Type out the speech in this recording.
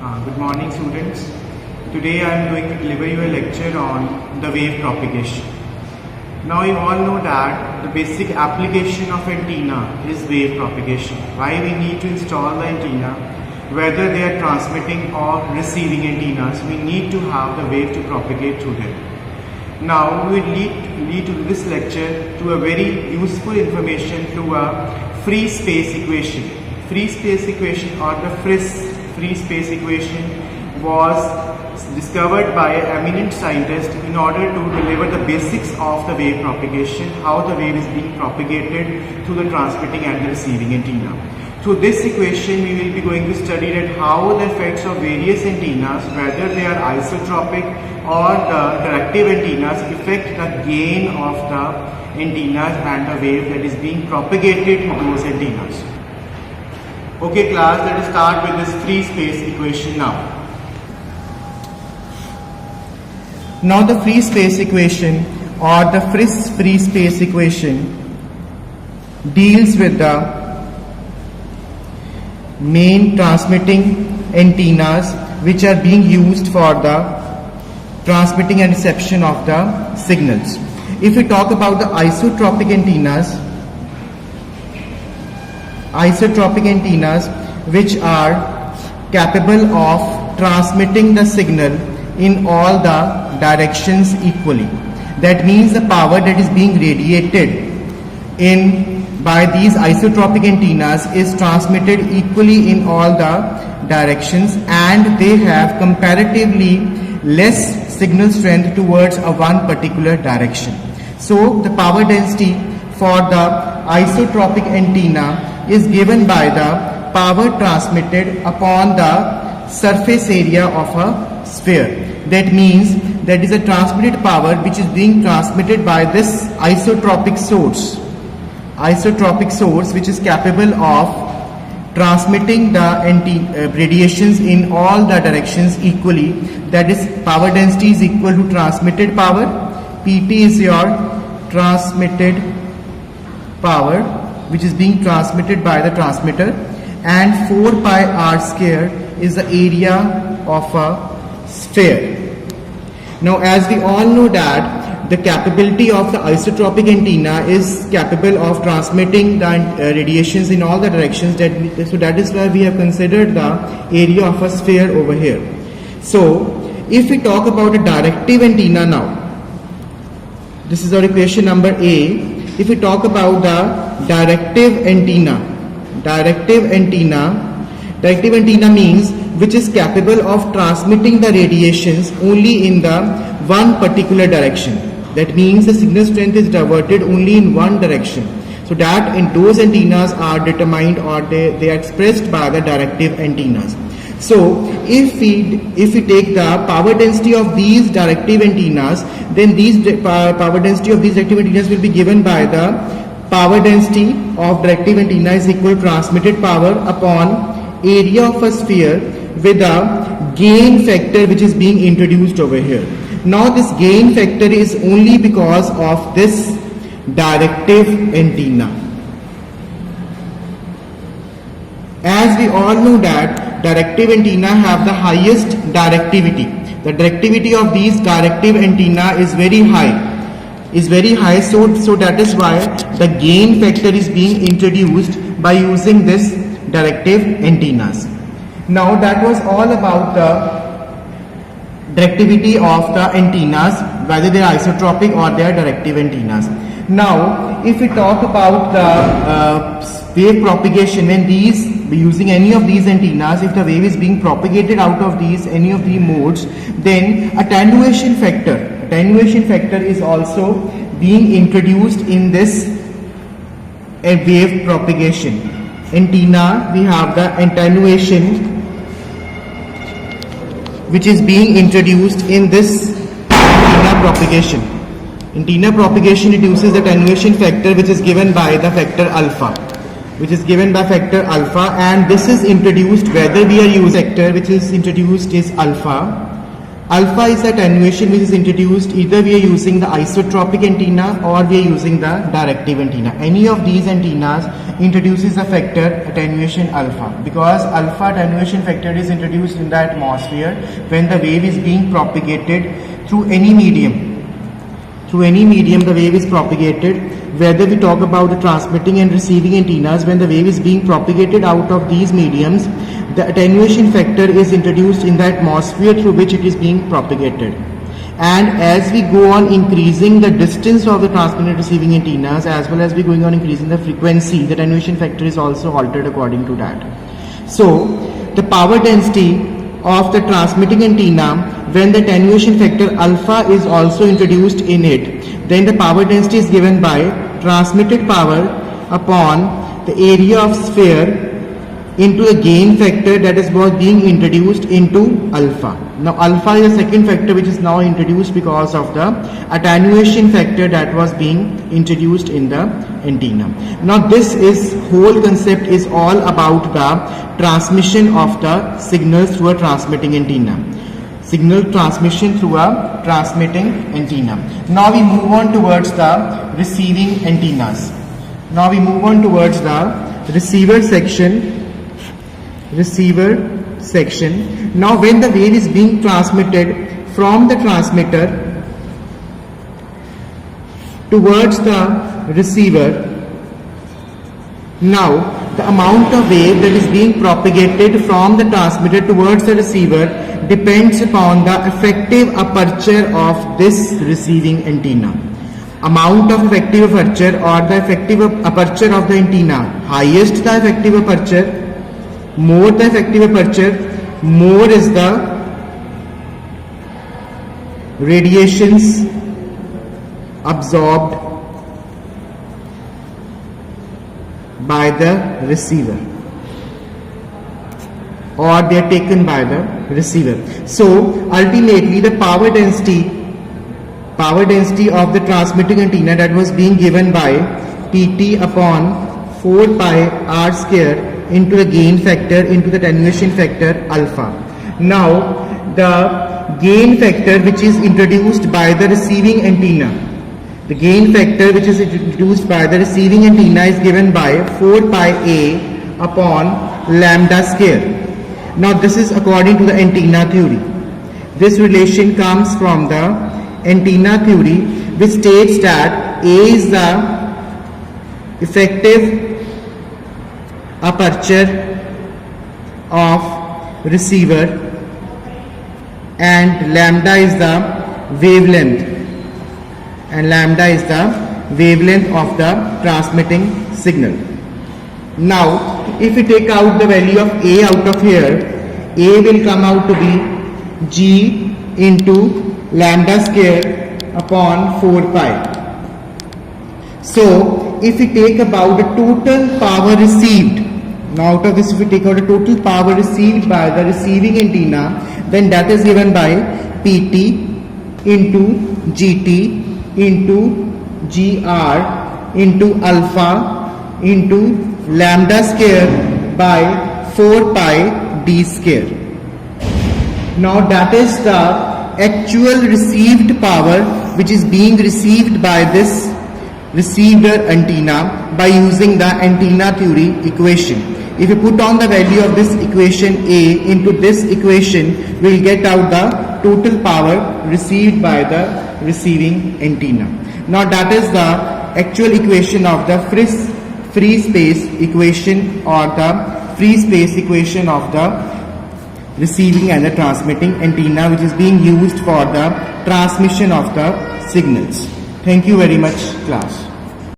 Good morning, students. Today I am going to deliver you a lecture on the wave propagation. Now you all know that the basic application of antenna is wave propagation. Why we need to install the antenna, whether they are transmitting or receiving antennas, we need to have the wave to propagate through them. Now we will lead to this lecture to a very useful information through a free space equation. Free space equation or the FRIS free space equation was discovered by an eminent scientist in order to deliver the basics of the wave propagation, how the wave is being propagated through the transmitting and the receiving antenna. Through this equation, we will be going to study that how the effects of various antennas, whether they are isotropic or the directive antennas, affect the gain of the antennas and the wave that is being propagated to those antennas. Okay class, let us start with this free space equation now. Now the free space equation or the FRIS free space equation deals with the main transmitting antennas which are being used for the transmitting and reception of the signals. If we talk about the isotropic antennas which are capable of transmitting the signal in all the directions equally. That means the power that is being radiated by these isotropic antennas is transmitted equally in all the directions, and they have comparatively less signal strength towards one particular direction. So the power density for the isotropic antenna is given by the power transmitted upon the surface area of a sphere. That means that is a transmitted power which is being transmitted by this isotropic source which is capable of transmitting the radiations in all the directions equally. That is, power density is equal to transmitted power. PT is your transmitted power which is being transmitted by the transmitter, and 4 pi r square is the area of a sphere. Now as we all know that the capability of the isotropic antenna is capable of transmitting the radiations in all the directions, so that is why we have considered the area of a sphere over here. So if we talk about a directive antenna now, this is our equation number A. If we talk about the directive antenna means which is capable of transmitting the radiations only in the one particular direction. That means the signal strength is diverted only in one direction. So that in those antennas are determined, or they are expressed by the directive antennas. So if we take the power density of these directive antennas, then these power density of these directive antennas will be given by the power density of directive antenna is equal to transmitted power upon area of a sphere with a gain factor which is being introduced over here. Now this gain factor is only because of this directive antenna. As we all know that directive antenna have the highest directivity. The directivity of these directive antenna is very high. So that is why the gain factor is being introduced by using this directive antennas. Now that was all about the directivity of the antennas, whether they are isotropic or they are directive antennas. Now if we talk about the wave propagation, when using any of these antennas, if the wave is being propagated out of any of the modes, then attenuation factor is also being introduced in this wave propagation. Antenna, we have the attenuation which is being introduced in this antenna propagation. Antenna propagation reduces the attenuation factor which is given by the factor alpha. And this is introduced, whether we are using factor which is introduced is alpha, Alpha is the attenuation which is introduced, either we are using the isotropic antenna or we are using the directive antenna. Any of these antennas introduces a factor attenuation alpha, because alpha attenuation factor is introduced in the atmosphere when the wave is being propagated through any medium. Through any medium the wave is propagated, whether we talk about the transmitting and receiving antennas. When the wave is being propagated out of these mediums, the attenuation factor is introduced in the atmosphere through which it is being propagated. And as we go on increasing the distance of the transmitting and receiving antennas, as well as we going on increasing the frequency, the attenuation factor is also altered according to that. So the power density of the transmitting antenna, when the attenuation factor alpha is also introduced in it, then the power density is given by transmitted power upon the area of sphere into a gain factor that is was being introduced into alpha. Now alpha is the second factor which is now introduced because of the attenuation factor that was being introduced in the antenna. Now this whole concept is all about the transmission of the signals through a transmitting antenna. Signal transmission through a transmitting antenna. Now we move on towards the receiving antennas. Now we move on towards the receiver section. Now when the wave is being transmitted from the transmitter towards the receiver, now the amount of wave that is being propagated from the transmitter towards the receiver depends upon the effective aperture of this receiving antenna. Amount of effective aperture or the effective aperture of the antenna, highest the effective aperture, more the effective aperture, more is the radiations absorbed by the receiver, or they are taken by the receiver. So ultimately the power density of the transmitting antenna that was being given by Pt upon 4 pi r square into the gain factor into the attenuation factor alpha. Now the gain factor which is introduced by the receiving antenna, the gain factor which is introduced by the receiving antenna is given by 4 pi a upon lambda square. Now this is according to the antenna theory. This relation comes from the antenna theory, which states that A is the effective aperture of receiver and lambda is the wavelength, of the transmitting signal. Now if we take out the value of A out of here, A will come out to be G into lambda square upon 4 pi. So if we take about the total power received, now out of this if we take out the total power received by the receiving antenna, then that is given by Pt into Gt into Gr into alpha into lambda square by 4 pi d square. Now that is the actual received power which is being received by this receiver antenna by using the antenna theory equation. If you put on the value of this equation A into this equation, we will get out the total power received by the receiving antenna. Now that is the actual equation of the free space equation, or the free space equation of the receiving and the transmitting antenna, which is being used for the transmission of the signals. Thank you very much, class.